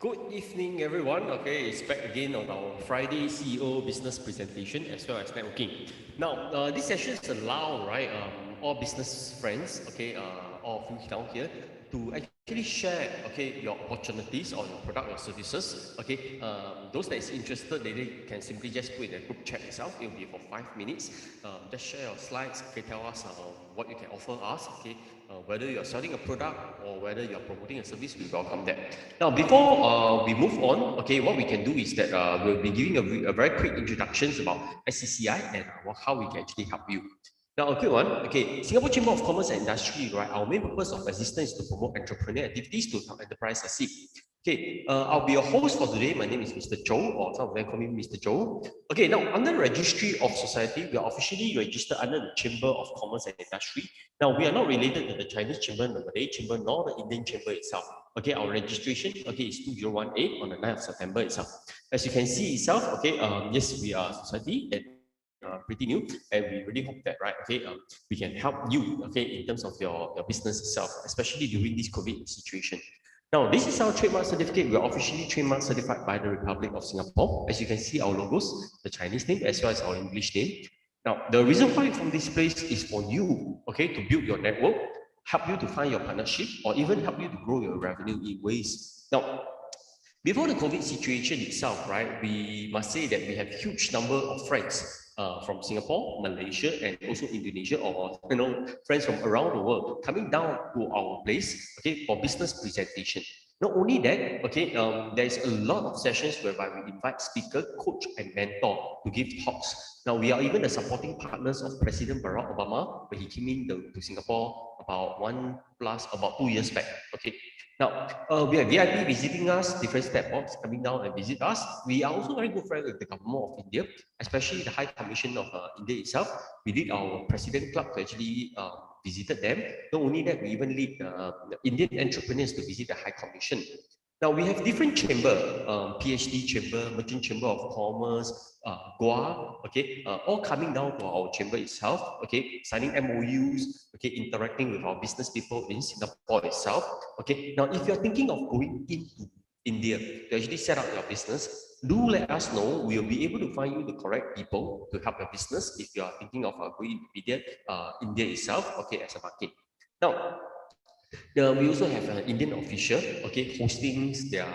Good evening, everyone. Okay, it's back again on our Friday CEO business presentation as well as networking. Now, these sessions allow, right, all business friends, okay, all of you down here, to actually share, okay, your opportunities on your product or services. Okay, those that is interested, they can simply just put in the group chat itself. It will be for 5 minutes. Just share your slides. Okay, tell us what you can offer us. Okay, whether you're selling a product or whether you're promoting a service, we welcome that. Now, before we move on, okay, what we can do is that we'll be giving a very quick introductions about SCCI and how we can actually help you. Now, a quick one. Okay, Singapore Chamber of Commerce and Industry, right? Our main purpose of existence is to promote entrepreneurial activities to help enterprise succeed. Okay, I'll be your host for today. My name is Mr. Joe, or some of them call me Mr. Joe. Okay, now under Registry of Society, we are officially registered under the Chamber of Commerce and Industry. Now, we are not related to the Chinese Chamber, the Malay Chamber, nor the Indian Chamber itself. Okay, our registration, okay, is 2018 on the 9th of September itself. As you can see itself, okay, yes, we are a society and pretty new, and we really hope that, right, okay, we can help you, okay, in terms of your business itself, especially during this COVID situation. Now, this is our trademark certificate. We are officially trademark certified by the Republic of Singapore. As you can see, our logos, the Chinese name as well as our English name. Now, the reason why from this place is for you, okay, to build your network, help you to find your partnership, or even help you to grow your revenue in ways. Now, before the COVID situation itself, right, we must say that we have huge number of friends from Singapore, Malaysia, and also Indonesia, or friends from around the world coming down to our place, okay, for business presentation. Not only that, okay, there's a lot of sessions whereby we invite speaker, coach, and mentor to give talks. Now, we are even the supporting partners of President Barack Obama when he came in to Singapore about 2 years back. Okay, now, we have VIP visiting us, different step box coming down and visit us. We are also very good friends with the government of India, especially the High Commission of India itself. We did our President Club to actually visited them. Not only that, we even lead the Indian entrepreneurs to visit the High Commission. Now, we have different chamber, PhD chamber, Merchant Chamber of Commerce, GUA, okay, all coming down to our chamber itself, okay, signing MOUs, okay, interacting with our business people in Singapore itself, okay. Now, if you're thinking of going into India to actually set up your business, do let us know. We'll be able to find you the correct people to help your business if you are thinking of going to India itself, okay, as a market. Now, we also have an Indian official, okay, hosting their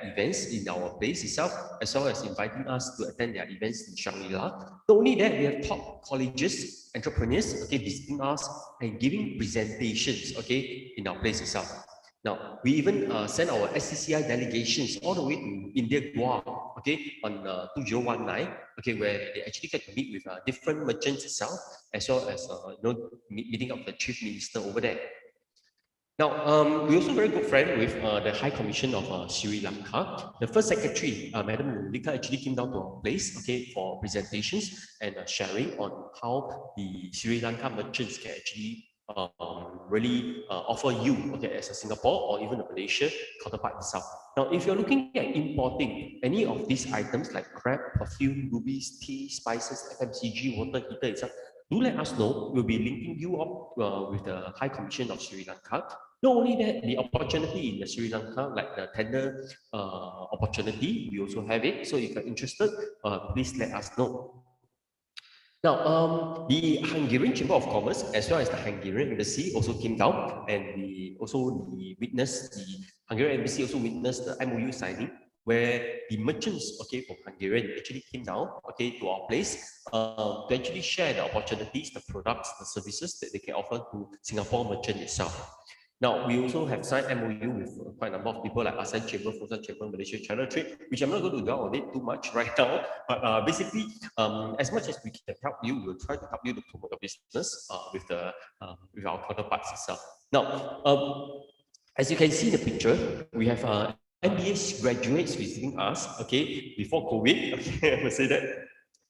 events in our place itself, as well as inviting us to attend their events in Shangri-La. Not only that, we have top colleges, entrepreneurs, okay, visiting us and giving presentations, okay, in our place itself. Now, we even send our SCCI delegations all the way to India, Goa, okay, on 2019, okay, where they actually get to meet with different merchants itself, as well as meeting up the chief minister over there. Now, we're also very good friend with the High Commission of Sri Lanka. The first secretary, Madam Lika, actually came down to our place, okay, for presentations and sharing on how the Sri Lanka merchants can actually really offer you, okay, as a Singapore or even a Malaysia counterpart itself. Now, if you're looking at importing any of these items like crab, perfume, rubies, tea, spices, FMCG, water heater itself, do let us know. We'll be linking you up with the High Commission of Sri Lanka. Not only that, the opportunity in the Sri Lanka, like the tender opportunity, we also have it. So if you're interested, please let us know. Now, the Hungarian Chamber of Commerce, as well as the Hungarian Embassy, also came down, and we witnessed the Hungarian Embassy also witnessed the MOU signing, where the merchants, okay, from Hungarian actually came down, okay, to our place to actually share the opportunities, the products, the services that they can offer to Singapore merchant itself. Now, we also have signed MOU with quite a number of people like ASEAN Chamber, Fosa Chamber, Malaysia China Trade, which I'm not going to dwell on it too much right now. But basically, as much as we can help you, we'll try to help you to promote your business with our counterparts itself. Now, as you can see in the picture, we have MBA graduates visiting us, okay, before COVID, okay, I would say that.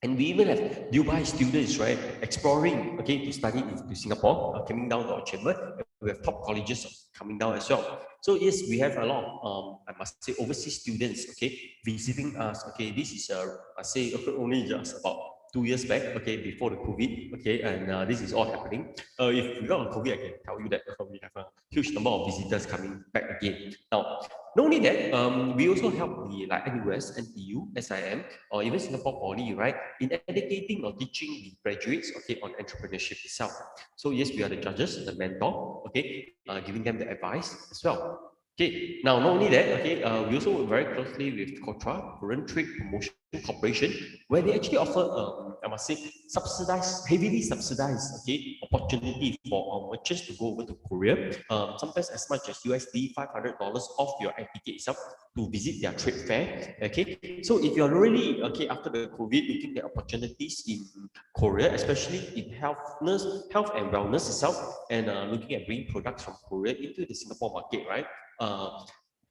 And we even have Dubai students, right, exploring, okay, to study to Singapore, coming down to our chamber. We have top colleges coming down as well. So yes, we have a lot of, I must say, overseas students, okay, visiting us. Okay, this is, I say, only just about 2 years back, okay, before the COVID, okay, and this is all happening. If without COVID, I can tell you that we have a huge number of visitors coming back again. Now, not only that, we also help the like NUS, NTU, SIM, or even Singapore Poly, right, in educating or teaching the graduates, okay, on entrepreneurship itself. So yes, we are the judges, the mentor, okay, giving them the advice as well. Okay, now not only that, okay, we also work very closely with Kotra, Korean Trade Promotion Corporation, where they actually offer, I must say, subsidized, heavily subsidized, okay, opportunity for our merchants to go over to Korea. Sometimes as much as USD $500 off your air ticket itself to visit their trade fair. Okay, so if you're really okay after the COVID looking at opportunities in Korea, especially in health and wellness itself, and looking at bringing products from Korea into the Singapore market, right?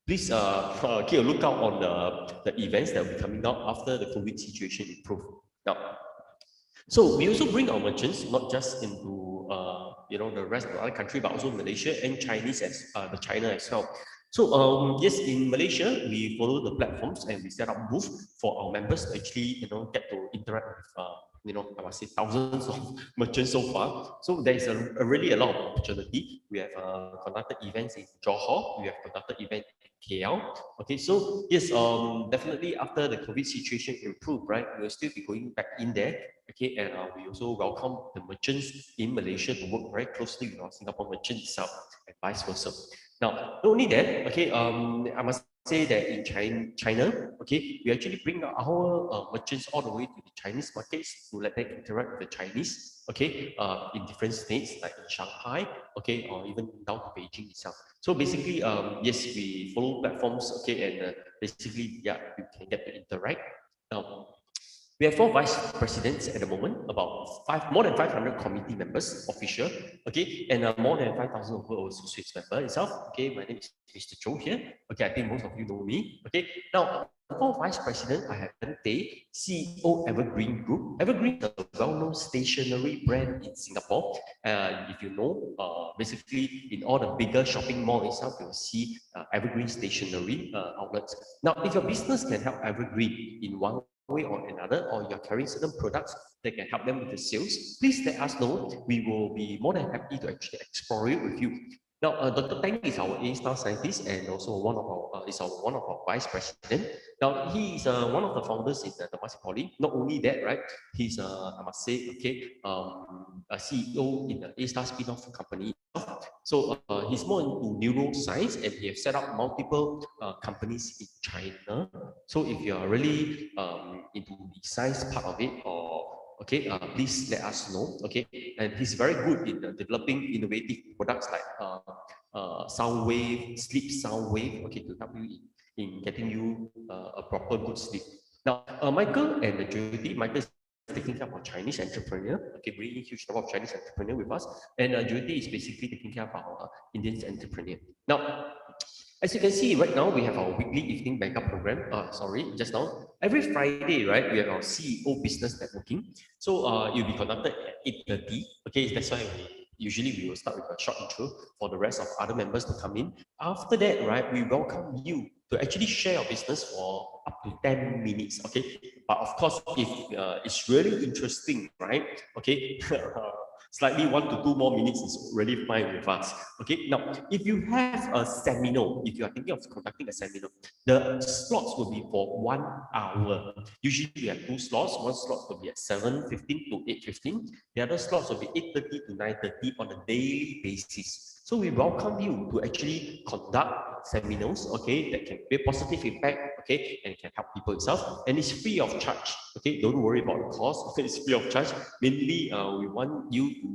Please keep a lookout on the events that will be coming out after the COVID situation improve. Now, so we also bring our merchants not just into the rest of the other country, but also Malaysia and Chinese as the China as well. So yes, in Malaysia we follow the platforms and we set up booth for our members to actually get to interact with I must say thousands of merchants so far. So there is really a lot of opportunity. We have conducted events in Johor. We have conducted events in KL. Okay, so yes, definitely after the COVID situation improved, right, we will still be going back in there. Okay, and we also welcome the merchants in Malaysia to work very closely with our Singapore merchants itself and vice versa. Now, not only that, okay, I must say that in China, okay, we actually bring our merchants all the way to the Chinese markets to let them interact with the Chinese, okay, in different states like in Shanghai, okay, or even down to Beijing itself. So basically, yes, we follow platforms, okay, and basically, yeah, you can get to interact. Now, we have 4 vice presidents at the moment, about more than 500 committee members, official, okay, and more than 5,000 over associates member itself. Okay, my name is Mr. Joe here. Okay, I think most of you know me. Okay, now, 4 vice president, I have Tay, CEO Evergreen Group. Evergreen is a well-known stationery brand in Singapore. If you know, basically in all the bigger shopping malls itself, you'll see Evergreen stationery outlets. Now, if your business can help Evergreen in one way or another, or you're carrying certain products that can help them with the sales, please let us know. We will be more than happy to actually explore it with you. Now, Dr. Tang is our A-star scientist and also one of our vice president. Now, he is one of the founders in the Temasek Poly. Not only that, right? He's I must say, okay, a CEO in the A-star spin-off company. So he's more into neuroscience, and he has set up multiple companies in China. So if you are really into the science part of it, or okay, please let us know. Okay, and he's very good in developing innovative products like sound wave, sleep sound wave. Okay, to help you in getting you a proper good sleep. Now, Michael and Jyoti, Michael is taking care of our Chinese entrepreneur, okay, bringing huge number of Chinese entrepreneur with us, and Jyoti is basically taking care of our Indian entrepreneur. Now, as you can see right now, we have our weekly evening backup program. Sorry, just now. Every Friday, right, we have our CEO business networking. So it'll be conducted at 8:30. Okay, that's why usually we will start with a short intro for the rest of other members to come in. After that, right, we welcome you to actually share your business for up to 10 minutes. Okay, but of course, if it's really interesting, right? Okay. Slightly 1 to 2 more minutes is really fine with us. Okay, now if you have a seminar, if you are thinking of conducting a seminar, the slots will be for 1 hour. Usually we have 2 slots. One slot will be at 7:15 to 8:15. The other slots will be 8:30 to 9:30 on a daily basis. So we welcome you to actually conduct seminars, okay, that can create positive impact, okay, and can help people itself. And it's free of charge, okay. Don't worry about the cost, okay, it's free of charge. Mainly, we want you to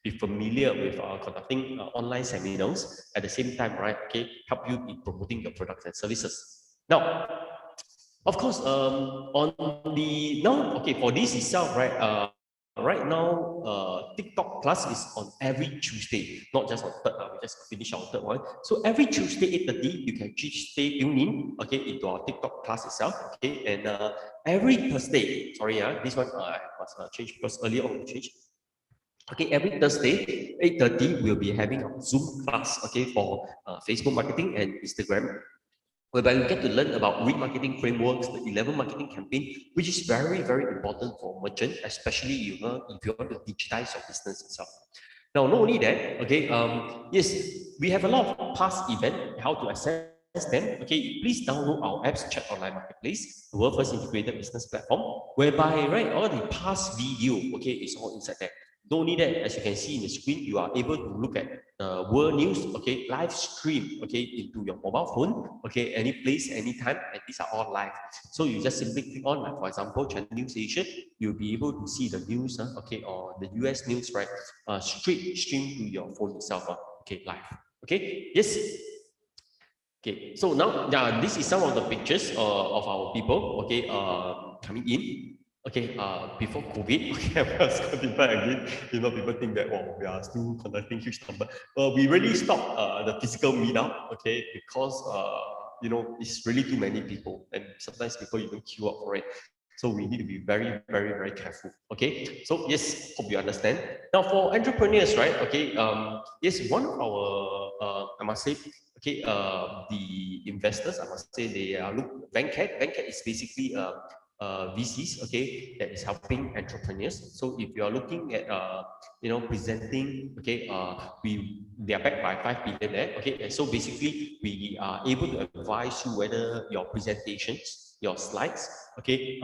be familiar with conducting online seminars at the same time, right? Okay, help you in promoting your products and services. Now, of course, for this itself, right? Right now, TikTok class is on every Tuesday, not just on third. We just finished our third one. So every Tuesday, 8:30, you can stay tuned in, okay, into our TikTok class itself, okay. And every Thursday, sorry, this one I must change because earlier on we changed. Okay, every Thursday, 8:30, we'll be having a Zoom class, okay, for Facebook marketing and Instagram whereby we get to learn about remarketing frameworks, the 11 marketing campaign, which is very, very important for merchant, especially if you want to digitize your business itself. Now, not only that, okay, yes, we have a lot of past event, how to access them. Okay, please download our apps, Chat Online Marketplace, the world first integrated business platform, whereby, right, all the past video, okay, is all inside there. Not only that, as you can see in the screen, you are able to look at world news, okay, live stream, okay, into your mobile phone, okay, any place, anytime, and these are all live. So you just simply click on, like for example, Channel News Asia, you'll be able to see the news, okay, or the US news, right, straight stream to your phone itself, okay, live. Okay, yes. Okay, so now, yeah, this is some of the pictures of our people, okay, coming in. Okay, before COVID, okay, I'm going to simplify again. People think that, well, we are still conducting huge number. We really stopped the physical meetup, okay, because, it's really too many people, and sometimes people even queue up for it. So we need to be very, very, very careful. Okay. So yes, hope you understand. Now for entrepreneurs, right? Okay. Yes, one of our I must say, okay, the investors, I must say they are look Venkat. Venkat is basically VCs, okay, that is helping entrepreneurs. So if you are looking at presenting, okay, they are backed by 5 billion there, okay. And so basically we are able to advise you whether your presentations, your slides, okay,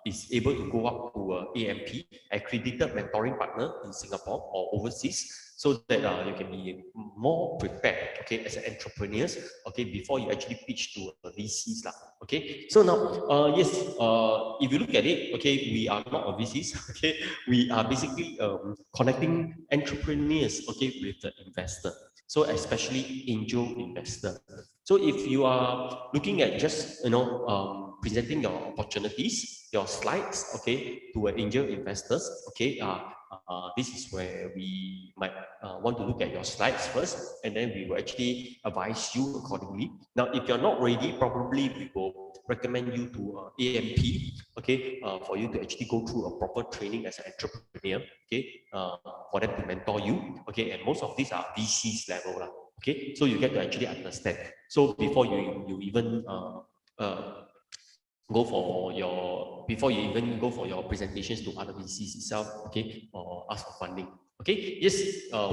is able to go up to AMP, accredited mentoring partner in Singapore or overseas, so that you can be more prepared, okay, as an entrepreneurs, okay, before you actually pitch to VCs lah, okay. So now, yes, if you look at it, okay, we are not a VCs, okay, we are basically connecting entrepreneurs, okay, with the investor. So especially angel investor. So if you are looking at just presenting your opportunities, your slides, okay, to angel investors, okay, this is where we might want to look at your slides first, and then we will actually advise you accordingly. Now, if you're not ready, probably we will recommend you to AMP, okay, for you to actually go through a proper training as an entrepreneur, okay, for them to mentor you, okay, and most of these are VCs level, okay, so you get to actually understand. So before you even go for your before you even go for your presentations to other VCs itself, okay, or ask for funding. Okay, yes,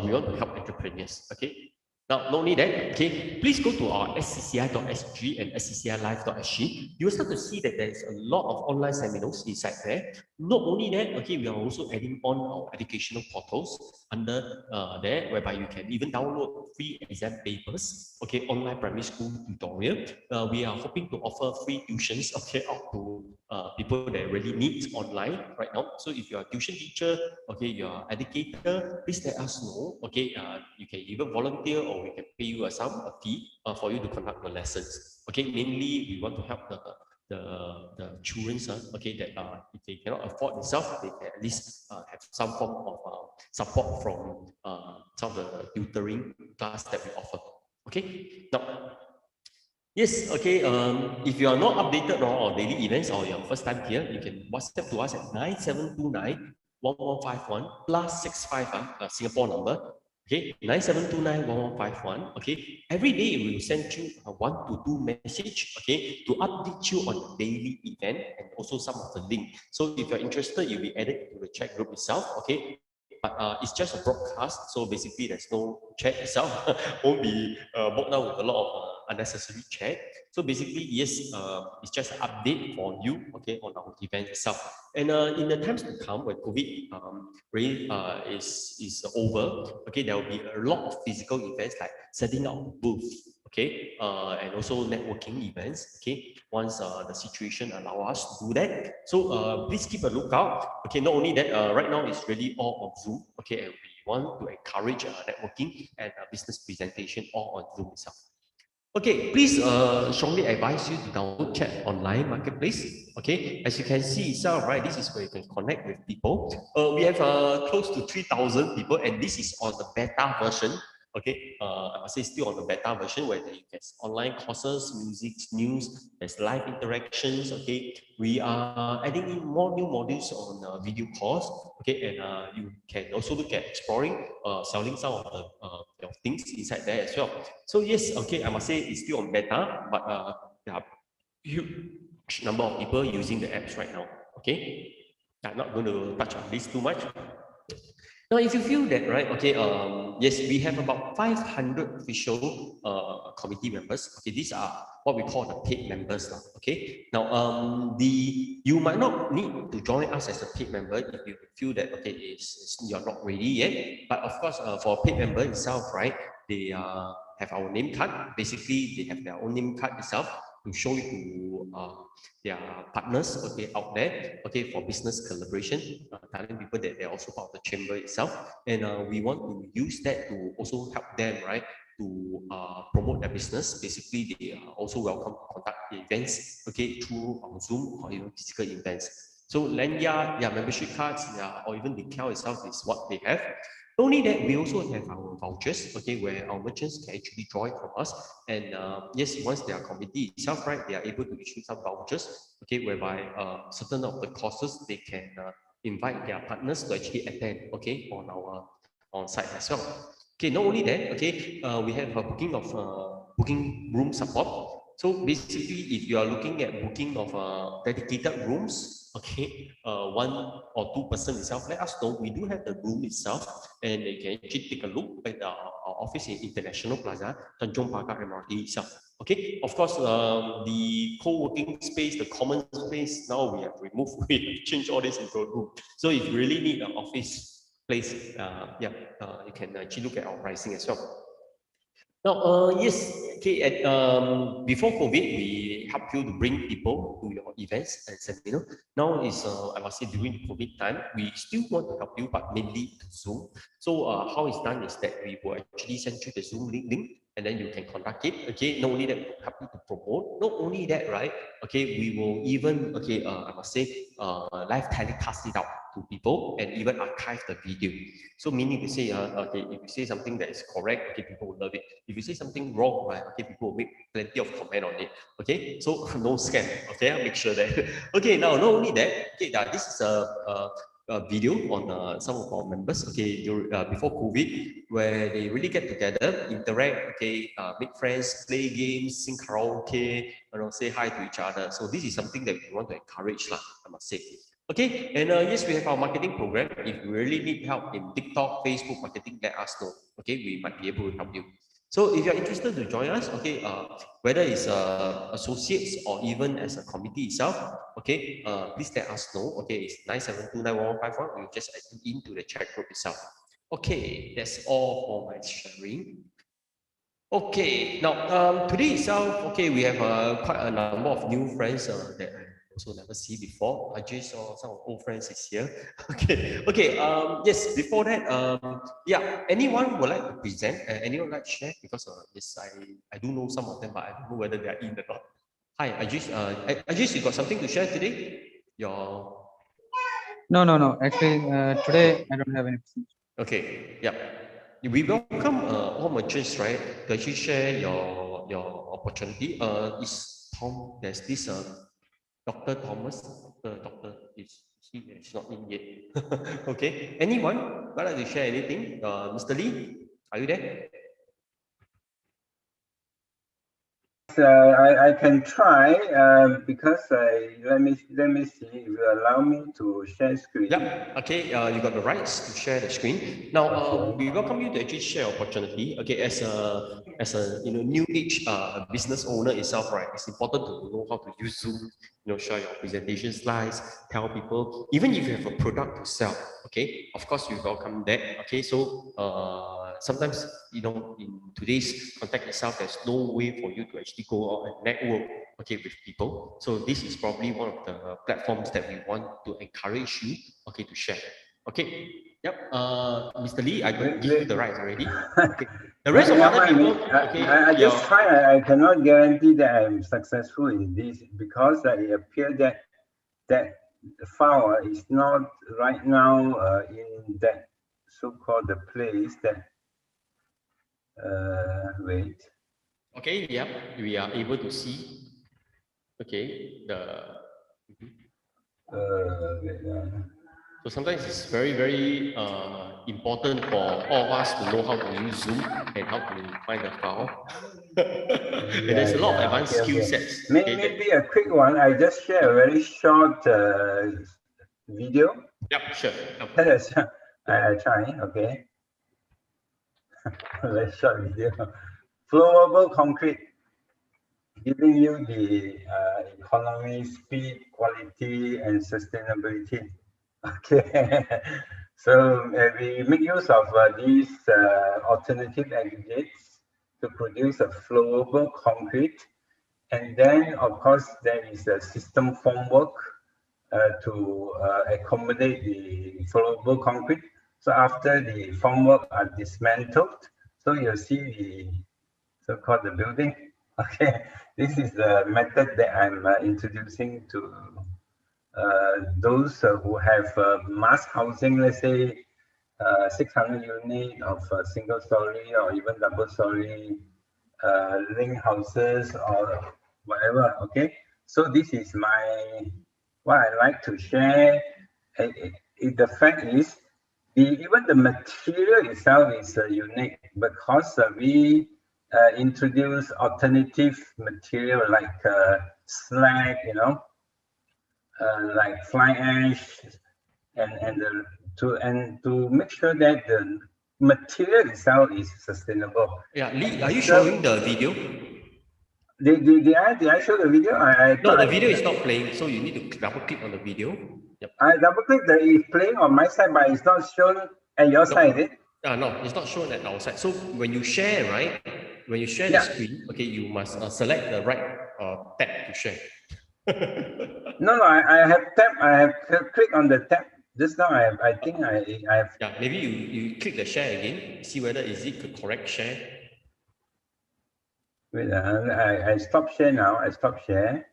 we want to help entrepreneurs. Okay, now not only that, okay, please go to our scci.sg and sccilive.sg. You will start to see that there is a lot of online seminars inside there. Not only that, okay, we are also adding on our educational portals under there, whereby you can even download free exam papers, okay, online primary school tutorial. We are hoping to offer free tuitions, okay, out to people that really need online right now. So if you are a tuition teacher, okay, you are educator, please let us know, okay, you can either volunteer or we can pay you a fee for you to conduct the lessons. Okay, mainly we want to help the children, okay, that if they cannot afford themselves, they can at least have some form of support from some of the tutoring class that we offer. Okay, now, yes, okay. If you are not updated on our daily events or your first time here, you can WhatsApp to us at 9729 1151 +65, Singapore number. Okay, 9729 1151. Okay, every day we will send you a 1 to 2 message, okay, to update you on the daily event and also some of the link. So if you're interested, you'll be added to the chat group itself, okay. But it's just a broadcast, so basically there's no chat itself. Won't be bogged down with a lot of unnecessary chat. So basically, yes, it's just an update for you, okay, on our event itself. And in the times to come, when COVID really is over, okay, there will be a lot of physical events like setting up booth, okay, and also networking events, okay, once the situation allow us to do that. So please keep a lookout. Okay, not only that, right now it's really all on Zoom, okay, and we want to encourage networking and business presentation all on Zoom itself. Okay, please strongly advise you to download Chat Online Marketplace. Okay, as you can see itself, right, this is where you can connect with people. We have close to 3,000 people, and this is on the beta version. Okay, I must say still on the beta version where you get online courses, music, news, there's live interactions. Okay, we are adding in more new modules on video calls. Okay, and you can also look at exploring, selling some of the things inside there as well. So yes, okay, I must say it's still on beta, but there are huge number of people using the apps right now. Okay, I'm not going to touch on this too much. Now, if you feel that, right, okay, yes, we have about 500 official committee members. Okay, these are what we call the paid members. Okay, now, you might not need to join us as a paid member if you feel that, okay, you're not ready yet. But of course, for paid member itself, right, they have our name card. Basically, they have their own name card itself to show it to their partners, okay, out there, okay, for business collaboration, telling people that they're also part of the chamber itself. And we want to use that to also help them, right, to promote their business. Basically, they are also welcome to conduct events, okay, through on Zoom or even physical events. So lanyard, yeah, membership cards, yeah, or even decal itself is what they have. Not only that, we also have our vouchers, okay, where our merchants can actually draw it from us. And yes, once they are committee itself, right, they are able to issue some vouchers, okay, whereby certain of the courses they can invite their partners to actually attend, okay, on our on site as well. Okay, not only that, okay, we have a booking room support. So basically, if you are looking at booking of dedicated rooms, okay, 1 or 2 person itself, let us know. We do have the room itself, and you can actually take a look at our office in International Plaza, Tanjong Pagar MRT itself. Okay, of course, the co-working space, the common space, now we have removed, we have changed all this into a room. So if you really need an office place, you can actually look at our pricing as well. Now, yes, okay, before COVID, we help you to bring people to your events and seminar. Now is, I must say, during the COVID time, we still want to help you, but mainly to Zoom. So how it's done is that we will actually send you the Zoom link, and then you can conduct it. Okay, not only that, we will help you to promote. Not only that, right? Okay, we will even, okay, I must say, live telecast it out to people and even archive the video. So meaning to say, okay, if you say something that is correct, okay, people will love it. If you say something wrong, right, okay, people will make plenty of comment on it. Okay, so no scam. Okay, I'll make sure that. Okay, now not only that, okay, this is a video on some of our members. Okay, before COVID, where they really get together, interact. Okay, make friends, play games, sing karaoke, say hi to each other. So this is something that we want to encourage, lah, I must say. Okay, and yes, we have our marketing program. If you really need help in TikTok, Facebook marketing, let us know. Okay, we might be able to help you. So if you're interested to join us, okay, whether it's associates or even as a committee itself, okay, please let us know. Okay, it's 9729151. We'll just add you into the chat group itself. Okay, that's all for my sharing. Okay, now today itself, okay, we have quite a number of new friends that I also never see before. I just saw some old friends is here. Okay, yes, before that, yeah, anyone would like to present? Anyone like to share? Because yes, I do know some of them, but I don't know whether they are in or not. Hi, Ajis, you got something to share today? Your No. Actually, today I don't have any. Okay, yeah. We welcome all merchants, right, to actually share your opportunity. Is Tom, there's this Dr. Thomas, doctor is not in yet. Okay. Anyone would like to share anything? Mr. Lee, are you there? I can try because let me see if you allow me to share screen. Yeah. Okay. You got the rights to share the screen. Now, we welcome you to actually share opportunity. Okay, as a new age business owner itself, right? It's important to know how to use Zoom. Share your presentation slides, tell people. Even if you have a product to sell, okay, of course we welcome that. Okay, so sometimes in today's context itself, there's no way for you to actually go out and network, okay, with people. So this is probably one of the platforms that we want to encourage you, okay, to share. Okay. Yep. Mr. Lee, I give you the right already. Okay. The rest of other people, okay. I just try. I cannot guarantee that I'm successful in this because it appears that the file is not right now in that so-called the place that wait. Okay, yeah, we are able to see. Okay, so sometimes it's very, very important for all of us to know how to use Zoom and how to find the file. And there's a lot of advanced skill sets. Maybe a quick one. I just share a very short video. Yep, sure. I try. Okay, very short video. Flowable concrete, giving you the economy, speed, quality, and sustainability. Okay, so we make use of these alternative aggregates to produce a flowable concrete, and then of course there is a system formwork to accommodate the flowable concrete. So after the formwork are dismantled, so you'll see the so-called the building. Okay, this is the method that I'm introducing to those who have mass housing, let's say 600 unit of single story or even double story link houses or whatever. Okay, so this is what I like to share. The fact is, even the material itself is unique because we introduce alternative material like slag, like fly ash, and to make sure that the material itself is sustainable. Yeah, Lee, are you showing the video? Did I show the video? No, the video is not playing, so you need to double click on the video. Yep. I double click that it's playing on my side, but it's not shown at your side, is it? No, it's not shown at our side. So when you share, right? When you share the screen, okay, you must select the right tab to share. No, I have clicked on the tab. Just now I think I have. Yeah, maybe you click the share again, see whether is it the correct share. Wait, I stop share now. I stop share.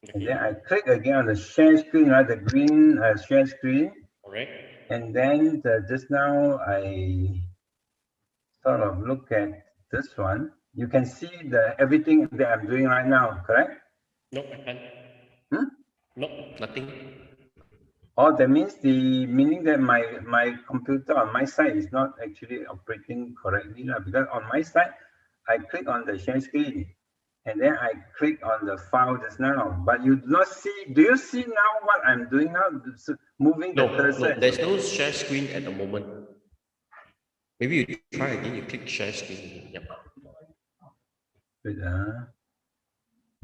Okay. And then I click again on the share screen, right? The green share screen. Correct. And then just now I sort of look at this one. You can see everything that I'm doing right now, correct? No, I can't. No, nothing. Oh, that means meaning that my computer on my side is not actually operating correctly, because on my side, I click on the share screen and then I click on the file just now, but you do not see. Do you see now what I'm doing now? Moving the cursor. No, there's no share screen at the moment. Maybe you try again, you click share screen. Yep. Wait,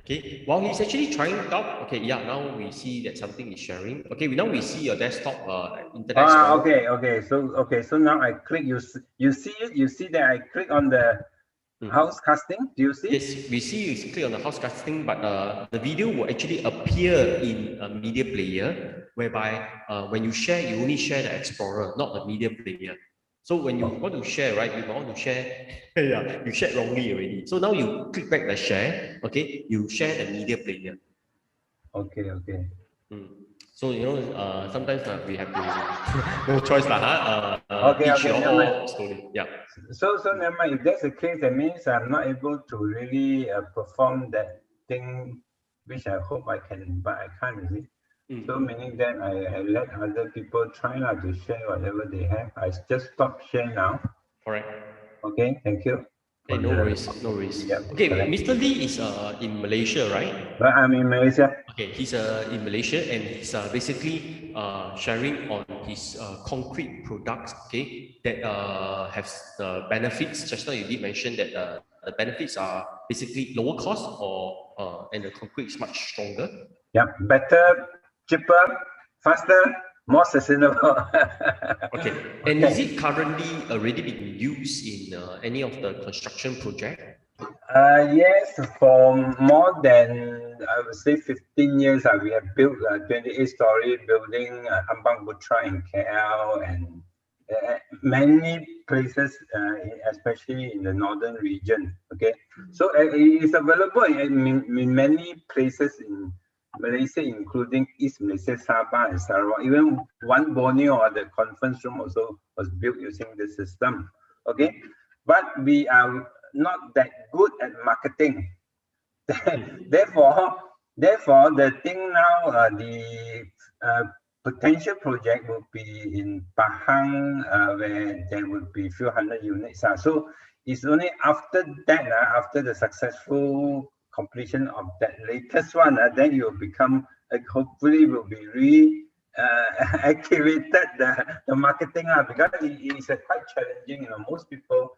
Okay, while he's actually trying it out, okay, yeah, now we see that something is sharing. Okay, now we see your desktop internet. So now I click, you see that I click on the house casting. Do you see? Yes, we see you click on the house casting, but the video will actually appear in a media player, whereby when you share, you only share the Explorer, not the media player. So when you want to share, right, you want to share, yeah, you shared wrongly already. So now you click back the share, okay, you share the media player. Okay. So, sometimes we have to, no choice lah, okay, slowly, yeah. So never mind. If that's the case, that means I'm not able to really perform that thing, which I hope I can, but I can't really. So meaning that I let other people try to share whatever they have. I just stop share now. Correct. Okay, thank you. Okay, no worries. Yep, okay, correct. Mr. Lee is in Malaysia, right? But I'm in Malaysia. Okay, he's in Malaysia and he's basically sharing on his concrete products, okay, that have the benefits. Just now you did mention that the benefits are basically lower cost and the concrete is much stronger. Yeah, better, cheaper, faster, more sustainable. Okay, and is it currently already being used in any of the construction project? Yes, for more than, I would say, 15 years, we have built a 28-story building, Ambang Putra in KL, and many places, especially in the northern region. Okay, so it is available in many places in Malaysia, including East Malaysia, Sabah, and Sarawak. Even one Borneo or the conference room also was built using the system. Okay, but we are not that good at marketing. therefore, the thing now, the potential project will be in Pahang, where there will be few hundred units. So It's only after that, after the successful completion of that latest one, then you will become, hopefully will be activated the marketing, because it is quite challenging. Most people,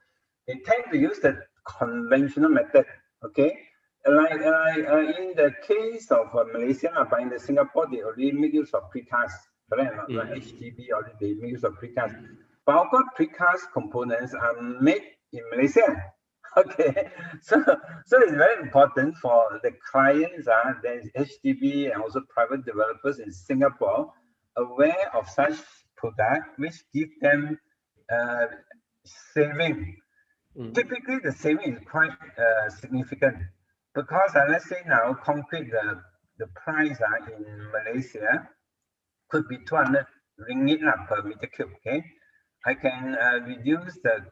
they tend to use the conventional method, okay? Like in the case of Malaysia, but in the Singapore, they already make use of precast, correct? Like HDB, already they make use of precast. But of course, precast components are made in Malaysia. Okay, so it's very important for the clients, there's HDB and also private developers in Singapore, aware of such product, which give them saving. Typically, the saving is quite significant, because let's say now concrete, the price in Malaysia could be 200 ringgit per meter cube. Okay, I can reduce the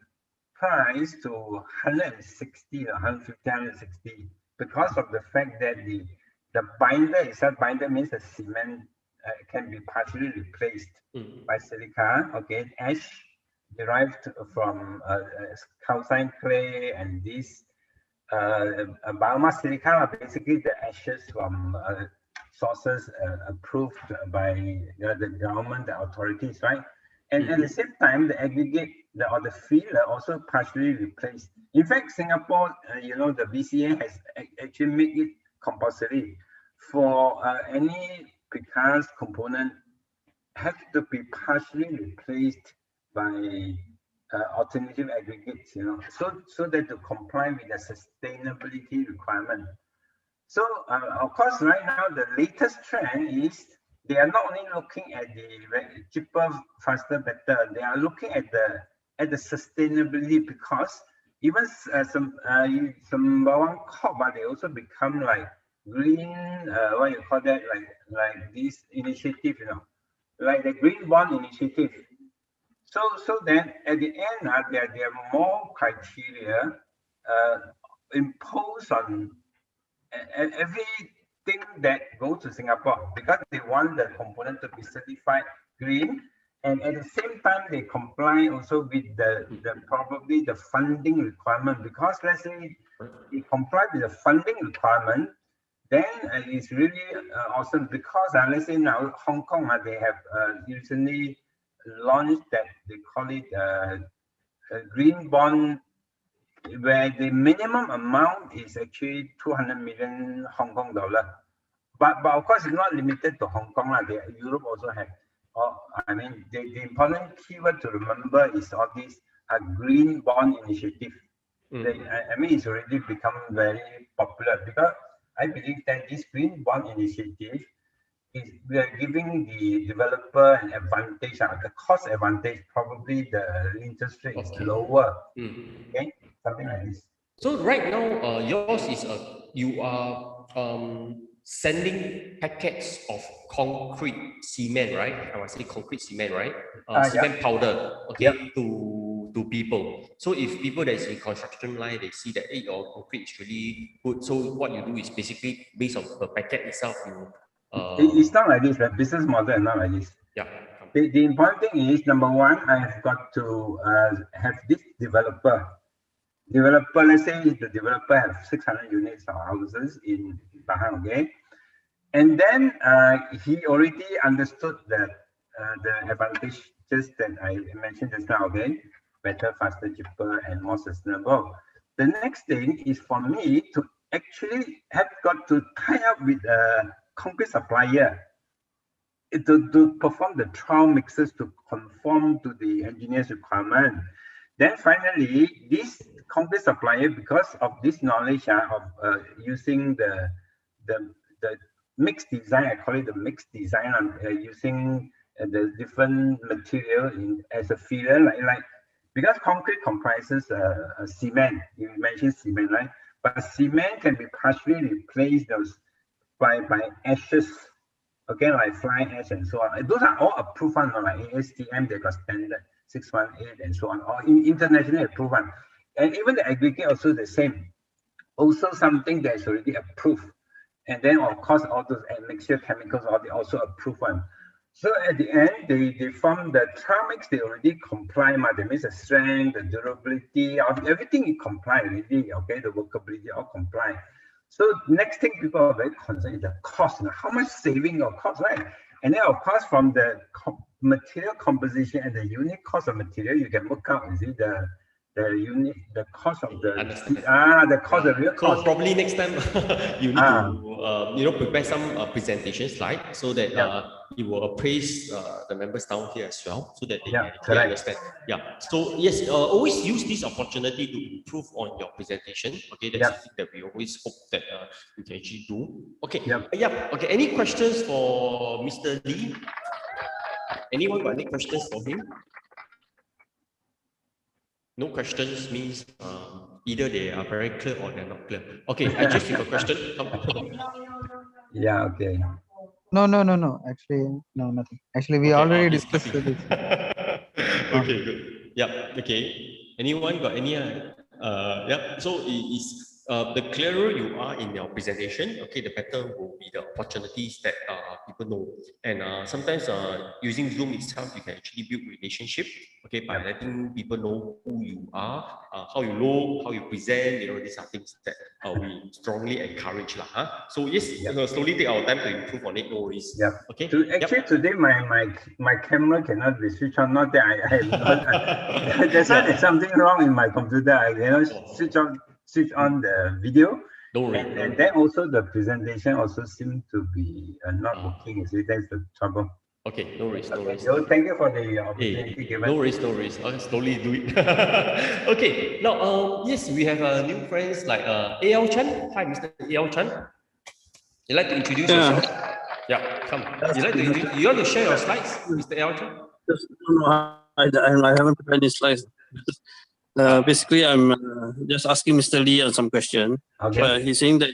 price to 160 or 150, 160, because of the fact that the binder itself, binder means the cement can be partially replaced by silica, okay, ash derived from calcine clay, and this biomass silica, basically the ashes from sources approved by the government, the authorities, right? And at the same time, the aggregate or the filler also partially replaced. In fact, Singapore, the BCA has actually made it compulsory for any precast component have to be partially replaced by alternative aggregates, so that to comply with the sustainability requirement. So, of course, right now, the latest trend is they are not only looking at the cheaper, faster, better. They are looking at the sustainability, because even some bawang crop, but they also become like green. What you call that? Like this initiative, like the green bond initiative. So then at the end, there are more criteria imposed on everything that goes to Singapore, because they want the component to be certified green, and at the same time they comply also with the probably the funding requirement, because let's say they comply with the funding requirement, then it's really awesome, because let's say now Hong Kong, they have recently launched that they call it a green bond, where the minimum amount is actually 200 million Hong Kong dollar. But of course, it's not limited to Hong Kong. Europe also have. I mean, the important keyword to remember is all these green bond initiative. I mean, it's already become very popular, because I believe that this green bond initiative is, we are giving the developer an advantage, the cost advantage. Probably the interest rate is lower. Okay, something like this. So right now, yours is you are sending packets of concrete cement, right? I must say concrete cement, right? Cement powder, okay, to people. So if people that is in construction line, they see that, hey, your concrete is really good. So what you do is basically based on the packet itself, it's not like this. The business model is not like this. Yeah. The important thing is, number one, I have got to have this developer. Let's say the developer has 600 units of houses in Pahang, okay? And then he already understood that the advantages that I mentioned just now, okay? Better, faster, cheaper, and more sustainable. The next thing is for me to actually have got to tie up with a concrete supplier to perform the trial mixes to conform to the engineer's requirement. Then finally, this concrete supplier, because of this knowledge of using the mixed design, I call it the mixed design, using the different material as a filler, like because concrete comprises cement. You mentioned cement, right? But cement can be partially replaced by ashes. Okay, like fly ash and so on. Those are all approved one, like ASTM, they got standard 618 and so on, or internationally approved one. And even the aggregate also the same. Also something that's already approved. And then of course all those admixture chemicals are also approved one. So at the end, they found the ceramics, they already comply, that means the strength, the durability, everything is comply already, okay, the workability all comply. So next thing people are very concerned is the cost, how much saving or cost, right? And then of course from the material composition and the unit cost of material, you can work out, the cost of the cost, the real cost. So probably next time you need to prepare some presentation slide so that it will appraise the members down here as well, so that they can understand. Yeah. So yes, always use this opportunity to improve on your presentation. Okay, that's something that we always hope that you can actually do. Okay. Okay. Any questions for Mr. Lee? Anyone got any questions for him? No questions means either they are very clear or they're not clear. Okay, I just have a question. Yeah, okay. No. Actually, no, nothing. Actually, we already discussed this. Okay, good. Yeah, okay. Anyone got any? So it is the clearer you are in your presentation, okay, the better will be the opportunities that people know. And sometimes using Zoom itself, you can actually build relationship, okay, by letting people know who you are, how you look, how you present, these are things that we strongly encourage. So yes, slowly take our time to improve on it, no worries. Yeah. Okay. Actually, today my camera cannot be switched on. Not that I have not. That's why there's something wrong in my computer. I cannot switch on the video. And then also the presentation also seems to be not working. You see, that's the trouble. Okay, no worries, no worries. So thank you for the opportunity given. No worries, no worries. I'll slowly do it. Okay, now yes, we have new friends like A.L. Chan. Hi, Mr. A.L. Chan. You'd like to introduce yourself? Yeah, come. You want to share your slides, Mr. A.L. Chan? No, I haven't prepared any slides. Basically, I'm just asking Mr. Lee some question. Okay. He's saying that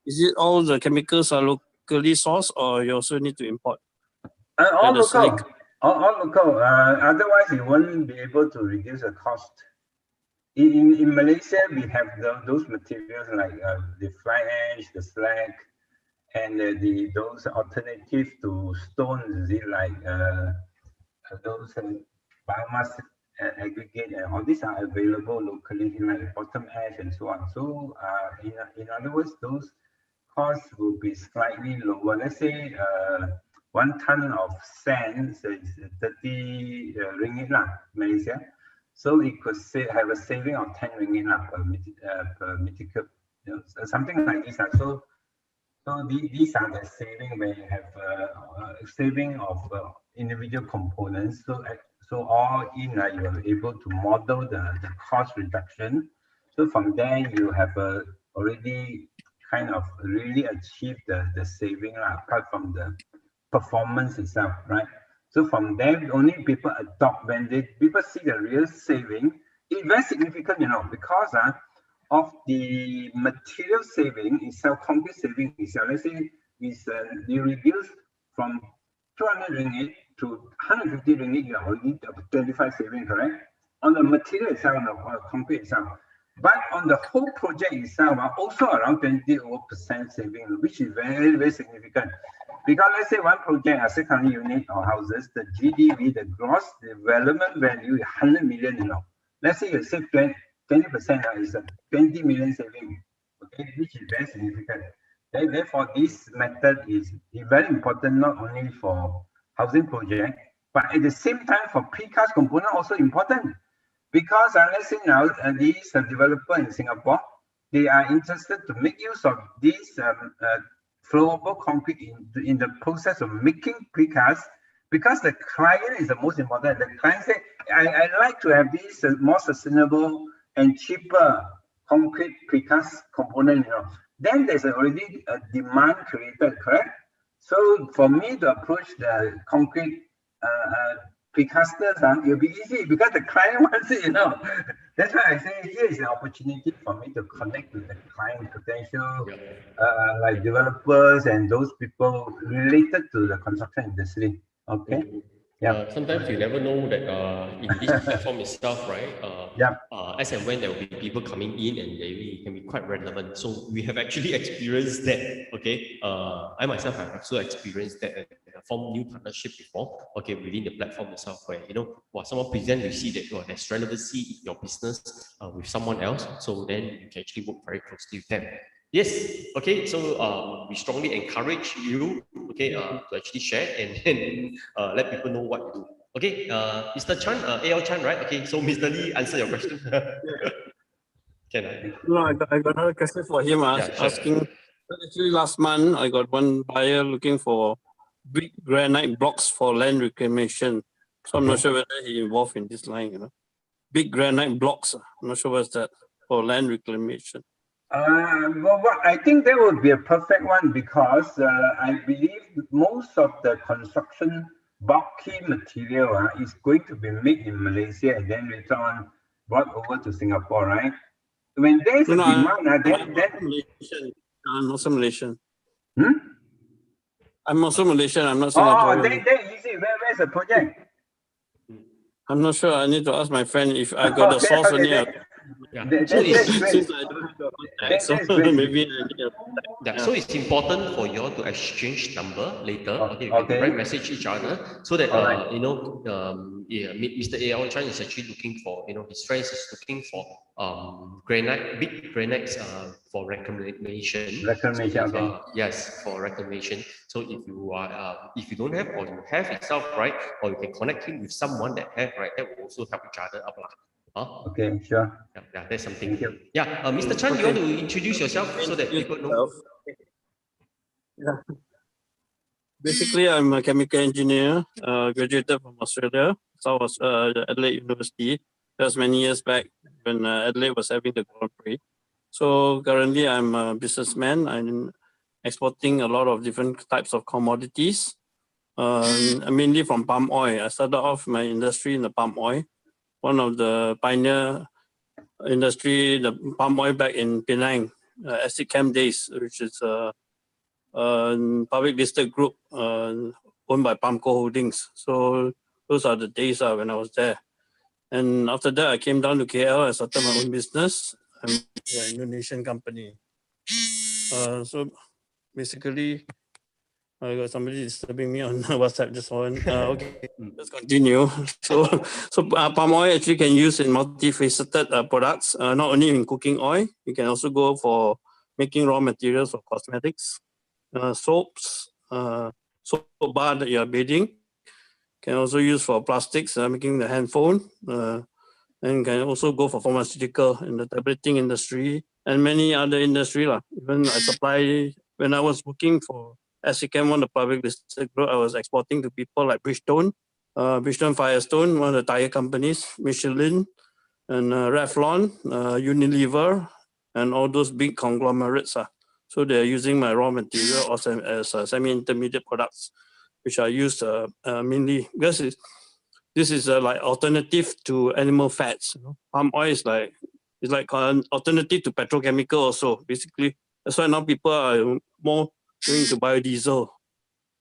is it all the chemicals are locally sourced, or you also need to import? All local. All local. Otherwise, you won't be able to reduce the cost. In Malaysia, we have those materials like the fly ash, the slag, and those alternatives to stones, like those biomass aggregate, and all these are available locally, like bottom ash and so on. So in other words, those costs will be slightly lower. Let's say 1 ton of sand is 30 ringgit Malaysia. So it could have a saving of 10 ringgit per meter cube, something like this. So these are the saving where you have saving of individual components. So all in, you are able to model the cost reduction. So from there, you have already kind of really achieved the saving apart from the performance itself, right? So from there, only people adopt when people see the real saving. It's very significant, because of the material saving itself, concrete saving itself. Let's say you reduce from 200 ringgit to 150 ringgit, you are already 25 saving, correct? On the material itself, on the concrete itself. But on the whole project itself, also around 20% saving, which is very, very significant. Because let's say one project, a 600 unit or houses, the GDV, the gross development value is 100 million, Let's say you save 20% is a 20 million saving, okay, which is very significant. Therefore, this method is very important, not only for housing project, but at the same time for precast component also important. Because let's say now these developers in Singapore, they are interested to make use of these flowable concrete in the process of making precast, because the client is the most important. The client say, I like to have these more sustainable and cheaper concrete precast component, Then there's already a demand created, correct? So for me to approach the concrete precasters, it'll be easy because the client wants it, That's why I say here is an opportunity for me to connect with the client potential, like developers and those people related to the construction industry. Okay. Sometimes you never know that in this platform itself, right? As and when there will be people coming in, and they can be quite relevant. So we have actually experienced that. Okay, I myself have also experienced that formed new partnership before, okay, within the platform itself, where someone present, you see that there's relevancy in your business with someone else, so then you can actually work very closely with them. Yes, okay, so we strongly encourage you, okay, to actually share and let people know what you do. Okay, Mr. Chan, AL Chan, right? Okay, so Mr. Lee, answer your question. Can I? No, I got another question for him. Yeah, sure. Asking. Actually, last month I got one buyer looking for big granite blocks for land reclamation. So I'm not sure whether he involved in this line. Big granite blocks. I'm not sure what's that for land reclamation. Well, I think that would be a perfect one because I believe most of the construction bulky material is going to be made in Malaysia and then later on brought over to Singapore, right? When there's a demand, I'm also Malaysian. Hmm? I'm also Malaysian. I'm not Singaporean. Oh, then easy. Where's the project? I'm not sure. I need to ask my friend if I got the source only. That's great. Since I don't have your contact, so maybe I need Yeah, so it's important for you all to exchange number later. Okay, you can direct message each other so that Mr. A.L. Chan is actually looking for, his friends is looking for big granites for reclamation. Reclamation, so yes, for reclamation. So if you are if you don't have or you have itself, right, or you can connect him with someone that have, right, that will also help each other up. Okay, sure. Yeah, that's something. Yeah, Mr. Chan, you want to introduce yourself so that people know? Yeah. Basically, I'm a chemical engineer, graduated from Australia. So I was Adelaide University. That was many years back when Adelaide was having the Grand Prix. So currently, I'm a businessman. I'm exporting a lot of different types of commodities, mainly from palm oil. I started off my industry in the palm oil. One of the pioneer industry, the palm oil back in Penang, Acid Chem days, which is a public listed group owned by Palmco Holdings. So those are the days when I was there. And after that, I came down to KL. I started my own business. I'm an Indonesian company. So basically, I got somebody disturbing me on WhatsApp just one. Okay, let's continue. So palm oil actually can use in multifaceted products, not only in cooking oil. You can also go for making raw materials for cosmetics, soaps, soap bar that you are bathing. Can also use for plastics, making the handphone. And can also go for pharmaceutical in the tableting industry and many other industry. Even I supply, when I was working for Chem, one of the public listed group, I was exporting to people like Bridgestone, Firestone, one of the tire companies, Michelin, and Revlon, Unilever, and all those big conglomerates. So they're using my raw material as semi-intermediate products, which are used mainly because this is like alternative to animal fats. Palm oil is like an alternative to petrochemical also. Basically, that's why now people are more going to biodiesel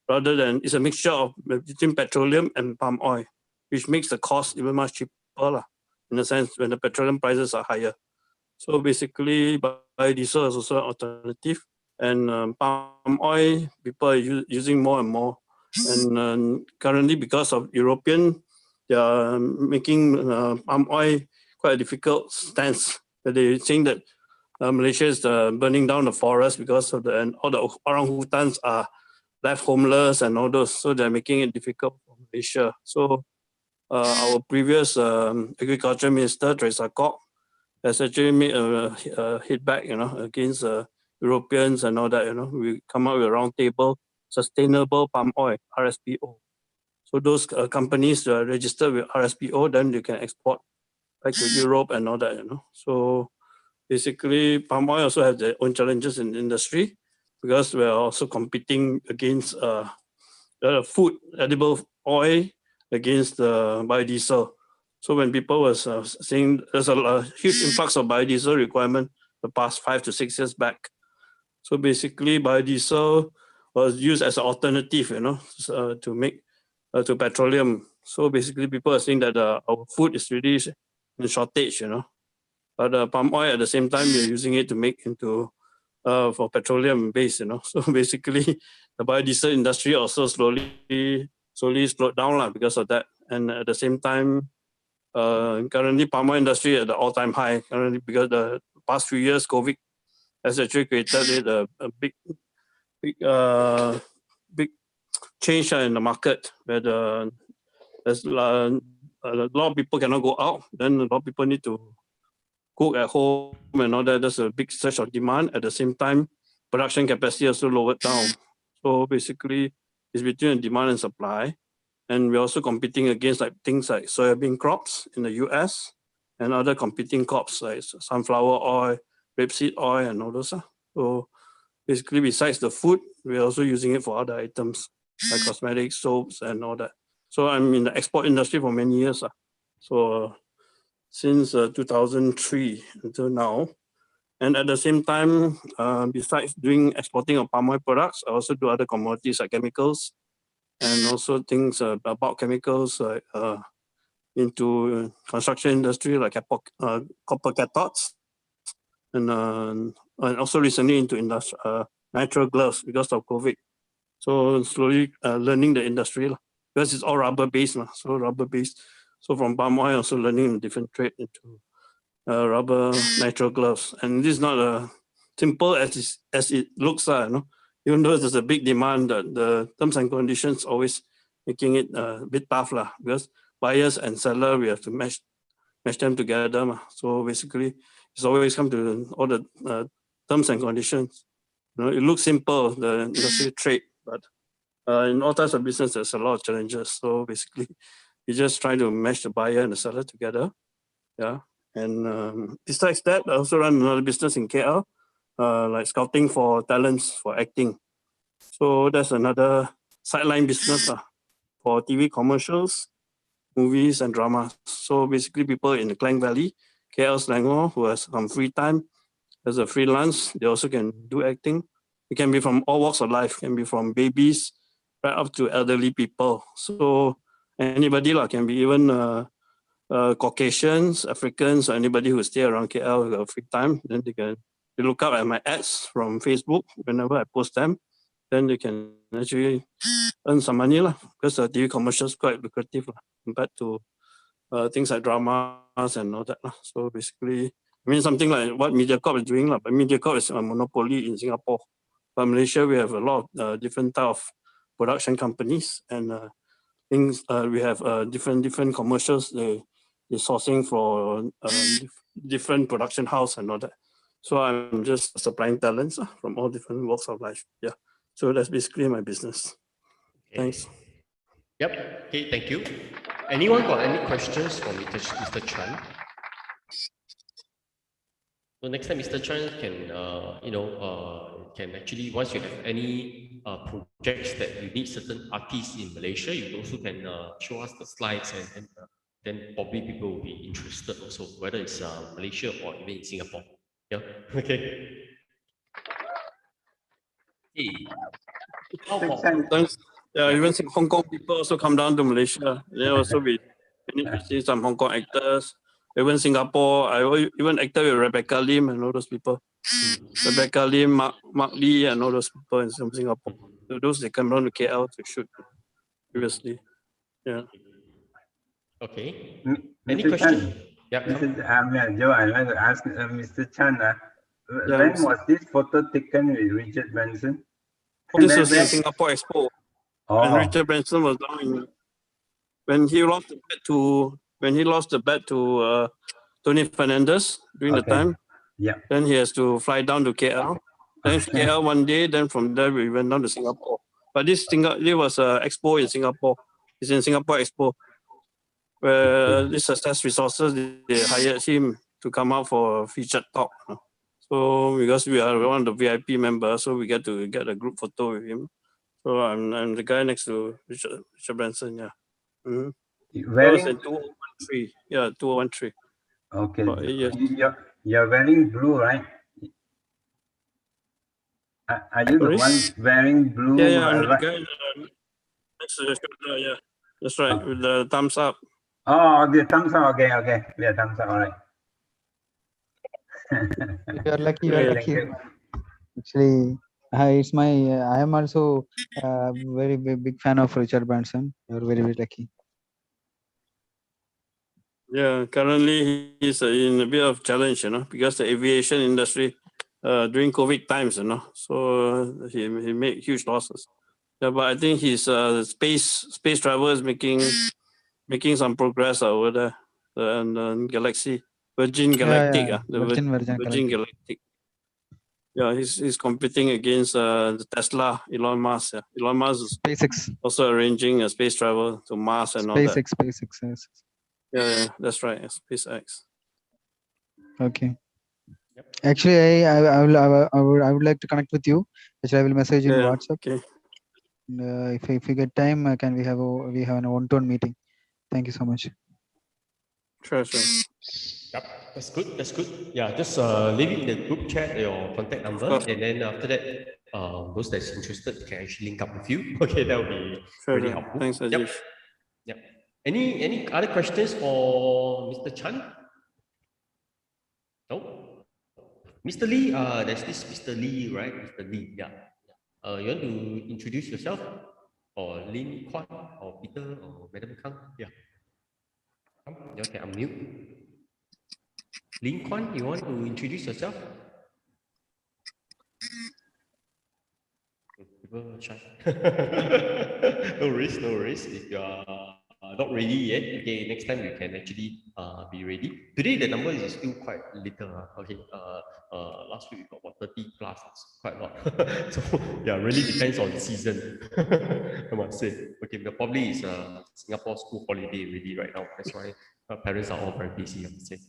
rather than it's a mixture of between petroleum and palm oil, which makes the cost even much cheaper in a sense when the petroleum prices are higher. So basically, biodiesel is also an alternative, and palm oil people are using more and more. And currently, because of European, they are making palm oil quite a difficult stance. They're saying that Malaysia is burning down the forest because of all the orangutans are left homeless and all those. So they're making it difficult for Malaysia. So our previous agriculture minister, Teresa Kok, has actually made a hit back, against Europeans and all that. We come up with a round table, sustainable palm oil, RSPO. So those companies registered with RSPO, then they can export back to Europe and all that. So basically, palm oil also has their own challenges in the industry because we're also competing against food, edible oil against biodiesel. So when people was saying there's a huge influx of biodiesel requirement the past 5 to 6 years back. So basically, biodiesel was used as an alternative, to make to petroleum. So basically, people are saying that our food is really in shortage, But palm oil at the same time, we're using it to make into for petroleum base, So basically, the biodiesel industry also slowly slowed down because of that. And at the same time, currently palm oil industry at the all-time high currently because the past few years COVID has actually created a big change in the market where there's a lot of people cannot go out. Then a lot of people need to cook at home and all that. There's a big surge of demand. At the same time, production capacity also lowered down. So basically, it's between demand and supply. And we're also competing against things like soybean crops in the US and other competing crops like sunflower oil, rapeseed oil, and all those. So basically, besides the food, we're also using it for other items like cosmetics, soaps, and all that. So I'm in the export industry for many years. So since 2003 until now. And at the same time, besides doing exporting of palm oil products, I also do other commodities like chemicals and also things about chemicals like into construction industry like copper cathodes and also recently into natural gloves because of COVID. So slowly learning the industry because it's all rubber based, so rubber based. So from palm oil, also learning a different trade into rubber natural gloves, and this is not simple as it looks. Even though there's a big demand, the terms and conditions always making it a bit tough because buyers and seller we have to match them together. So basically, it's always come to all the terms and conditions. It looks simple, the industry trade, but in all types of business, there's a lot of challenges. So basically, you just try to match the buyer and the seller together. Yeah. And besides that, I also run another business in KL, like scouting for talents for acting. So that's another sideline business for TV commercials, movies, and dramas. So basically, people in the Klang Valley, KL Selangor, who has some free time as a freelance, they also can do acting. It can be from all walks of life, can be from babies right up to elderly people. So anybody can be even Caucasians, Africans, or anybody who stay around KL who got free time, then they look up at my ads from Facebook whenever I post them. Then they can actually earn some money because the TV commercials quite lucrative compared to things like dramas and all that. So basically, something like what MediaCorp is doing, but MediaCorp is a monopoly in Singapore. But Malaysia, we have a lot of different type of production companies and things. We have different commercials. They're sourcing for different production house and all that. So I'm just supplying talents from all different walks of life. Yeah. So that's basically my business. Okay. Thanks. Yep. Okay, thank you. Anyone got any questions for Mr. Chan? So next time Mr. Chan can, can actually, once you have any projects that you need certain artists in Malaysia, you also can show us the slides and then probably people will be interested also, whether it's Malaysia or even in Singapore. Yeah, okay. Hey. Sometimes, even Hong Kong people also come down to Malaysia. They also we need to see some Hong Kong actors. Even Singapore, I even acted with Rebecca Lim and all those people. Rebecca Lim, Mark Lee, and all those people in Singapore. So those they come down to KL to shoot previously. Yeah. Okay. Any Mr. Question? Yeah. Joe, I'd like to ask Mr. Chan, when was this photo taken with Richard Branson? This was in Singapore Expo. When Richard Branson was down when he lost the bet to Tony Fernandez during the time. Yeah. Then he has to fly down to KL. Then KL one day. Then from there we went down to Singapore. But this was an expo in Singapore. It's in Singapore Expo, where this Success Resources they hired him to come out for a featured talk. So because we are one of the VIP members, so we get to get a group photo with him. So I'm the guy next to Richard Branson. Yeah. Mm-hmm. That was in 2013. Yeah, 2013. Okay. You're wearing blue, right? Are you the one wearing blue? Yeah, I'm the guy next to the shoulder. Yeah, that's right. With the thumbs up. Oh, the thumbs up. Okay. Yeah, thumbs up. All right. You're lucky. You're lucky. Actually, it's my. I am also very big fan of Richard Branson. You're very, very lucky. Yeah, currently he's in a bit of challenge, because the aviation industry during COVID times, so he made huge losses. Yeah, but I think his space travel is making some progress over there, and Galaxy Virgin Galactic, Yeah. the Virgin Virgin Galactic. Galactic. Yeah, he's competing against the Tesla, Elon Musk. Yeah. Elon Musk is SpaceX. also arranging a space travel to Mars and all that. SpaceX. Yes. Yeah, that's right. SpaceX. Okay. Actually, I would like to connect with you. Actually, I will message in WhatsApp. Okay. If we get time, can we have a one-to-one meeting? Thank you so much. Sure. Yep, that's good. That's good. Yeah, just leave it in the group chat your contact number, and then after that, those that's interested can actually link up with you. Okay, that will be really helpful. Thanks, Ajish. Yep. Any other questions for Mr. Chan? No. Mr. Lee, there's this Mr. Lee, right? Mr. Lee, yeah. You want to introduce yourself, or Lin Kwan, or Peter, or Madam Kang? Yeah. Come, you can unmute. Lin Kwan, you want to introduce yourself? People are shy. No worries. If you are not ready yet, okay, next time you can actually be ready. Today the number is still quite little. Okay, last week we got about 30 plus. It's quite a lot. So yeah, really depends on the season. I must say. Okay, but probably it's Singapore school holiday already right now. That's why parents are all very busy. I must say.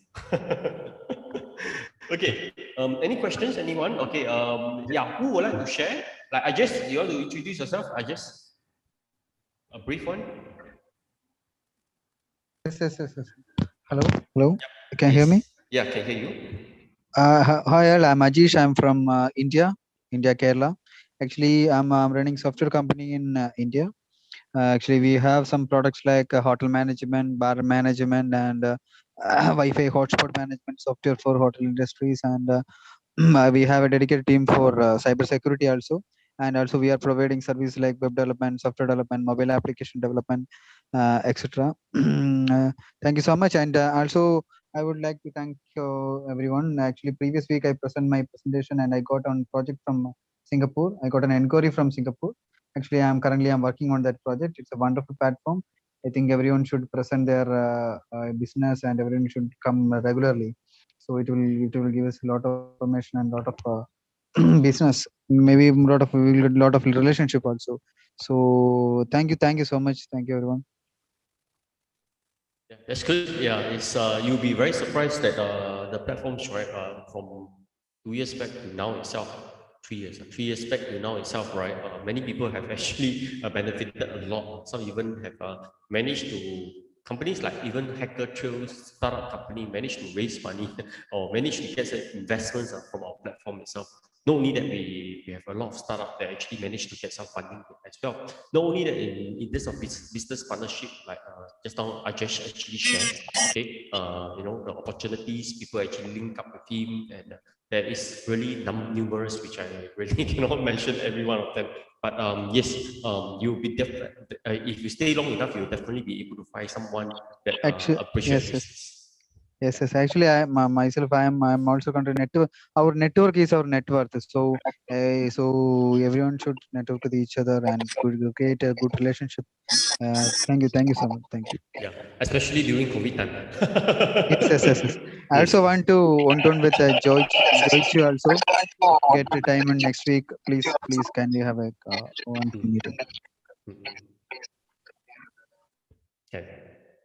Okay. Any questions? Anyone? Okay. Yeah. Who would like to share? Like, I just you want to introduce yourself? I just a brief one. Yes. Hello. Yep. Can you hear me? Yeah, can hear you. Hi, all. I'm Ajish. I'm from India, Kerala. Actually, I'm running software company in India. Actually, we have some products like hotel management, bar management, and Wi-Fi hotspot management software for hotel industries, and we have a dedicated team for cyber security also. And also we are providing services like web development, software development, mobile application development, etc. Thank you so much. And also I would like to thank everyone. Actually, previous week I presented my presentation and I got on project from Singapore. I got an inquiry from Singapore. Actually, I'm working on that project. It's a wonderful platform. I think everyone should present their business and everyone should come regularly. So it will give us a lot of information and a lot of business. Maybe we will get a lot of relationship also. So thank you so much. Thank you everyone. Yeah, that's good. Yeah, it's you'll be very surprised that the platforms, right, from 2 years back to now itself, 3 years back to now itself, right, many people have actually benefited a lot. Some even have managed to, companies like even Hacker Trails startup company managed to raise money or managed to get some investments from our platform itself. Not only that, we have a lot of startups that actually managed to get some funding as well. Not only that, in terms of business partnership, like just now I just actually shared, okay, the opportunities, people actually link up with him, and there is really numerous, which I really cannot mention every one of them. But yes, you'll be definitely, if you stay long enough, you'll definitely be able to find someone that appreciates this. Yes. Actually, I'm also going to network. Our network is our net worth. So everyone should network with each other and create a good relationship. Thank you so much. Thank you. Yeah, especially during COVID time. Yes. I also want to one-to-one with George also. Get the time in next week, please. Can we have a one meeting?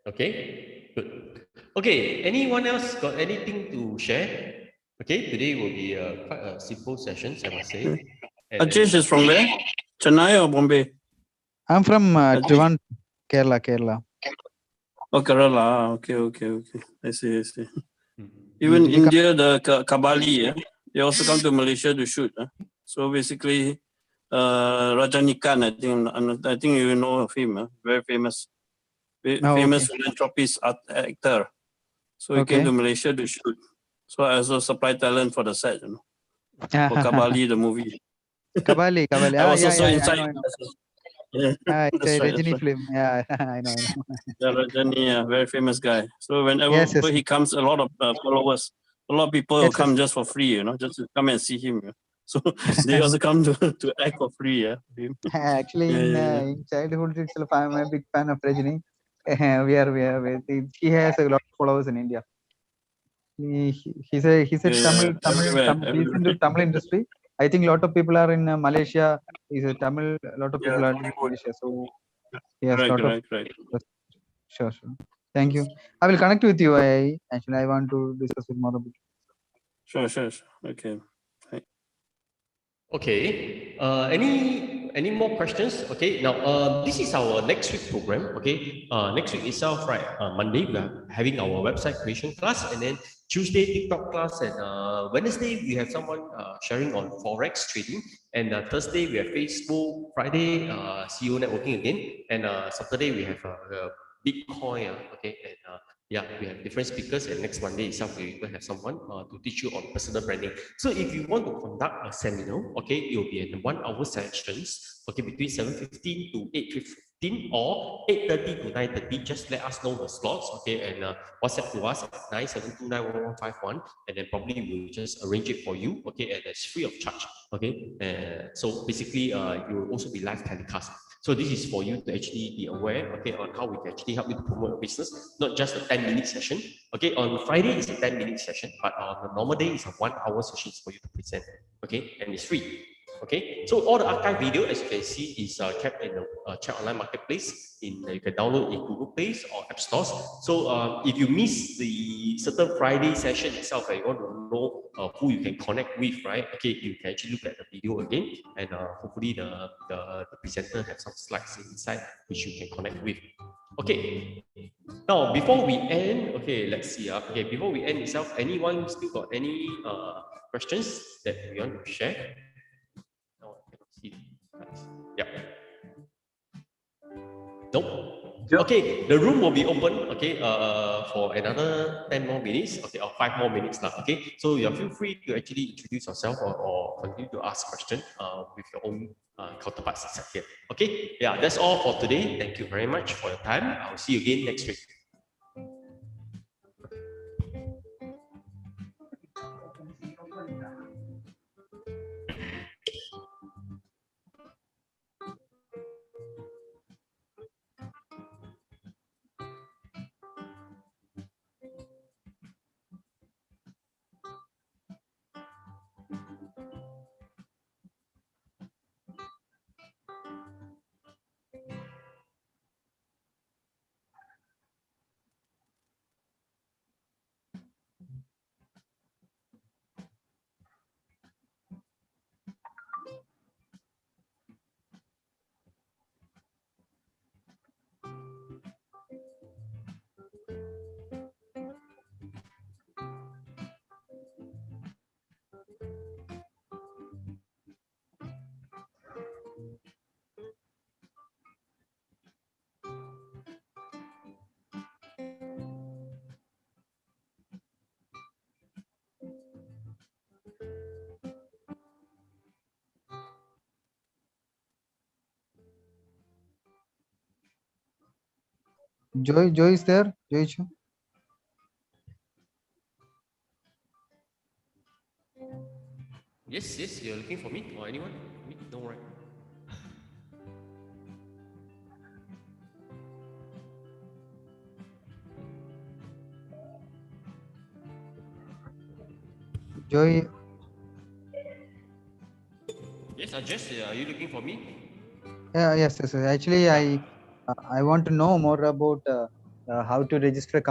Okay, good. Okay, anyone else got anything to share? Okay, today will be quite a simple session, I must say. Ajish is from where? Chennai or Bombay? I'm from Trivandrum, Kerala. Oh, Kerala. Okay. I see. Even India, the Kabali, they also come to Malaysia to shoot. So basically, Rajanikan, I think you know of him. Very famous philanthropist actor. So he came to Malaysia to shoot. So I also supply talent for the set. for Kabali, the movie. Kabali. I Ah, was yeah, also yeah, inside. I know. Yeah, It's that's a right. That's Rajini right. film. Yeah, I know. Yeah, Rajani, yeah, very famous guy. So whenever Yes, yes. he comes, a lot of followers, a lot of people will Yes, come just for free, just to come and see him. So they also come to act for free. Yeah. Actually, Yeah. in childhood itself, I'm a big fan of Rajini. He has a lot of followers in India. He's a Yeah, everywhere. he's into Tamil industry. I think a lot of people are in Malaysia. He's a Tamil. A lot of Yeah, people are in Bollywood. Malaysia. So he has a lot of. Right. Sure. Thank you. I will connect with you. I want to discuss with more about. Sure. Okay. Okay. Any more questions? Okay. Now, this is our next week program. Okay. Next week itself, right? Monday we are having our website creation class, and then Tuesday TikTok class, and Wednesday we have someone sharing on forex trading, and Thursday we have Facebook. Friday, CEO networking again, and Saturday we have Bitcoin. Okay, and yeah, we have different speakers, and next Monday itself we will have someone to teach you on personal branding. So if you want to conduct a seminar, okay, it will be in 1 hour sessions, okay, between 7:15 to 8:15 or 8:30 to 9:30. Just let us know the slots, okay, and WhatsApp to us at 97291151, and then probably we'll just arrange it for you, okay, and it's free of charge, okay. So basically, you will also be live telecast. So this is for you to actually be aware, okay, on how we can actually help you to promote your business, not just a 10-minute session. Okay, on Friday it's a 10-minute session, but on the normal day it's a 1 hour session for you to present. Okay, and it's free. Okay, so all the archive video, as you can see, is kept in the Chat Online Marketplace. You can download in Google Play or App Stores. So if you miss the certain Friday session itself, and you want to know who you can connect with, right? Okay, you can actually look at the video again, and hopefully the presenter has some slides inside which you can connect with. Okay. Now, before we end, okay, let's see. Okay, before we end itself, anyone still got any questions that you want to share? No, I cannot see. Yeah. Nope. Okay, the room will be open, okay, for another 10 more minutes, okay, or 5 more minutes now, okay. So you feel free to actually introduce yourself or continue to ask questions with your own counterparts here. Okay, yeah, that's all for today. Thank you very much for your time. I'll see you again next week. Joy is there? Joy Chu? Yes, you're looking for me or anyone? Me? No, right? Joy. Yes, Jess, are you looking for me? Yes. Actually, I want to know more about how to register a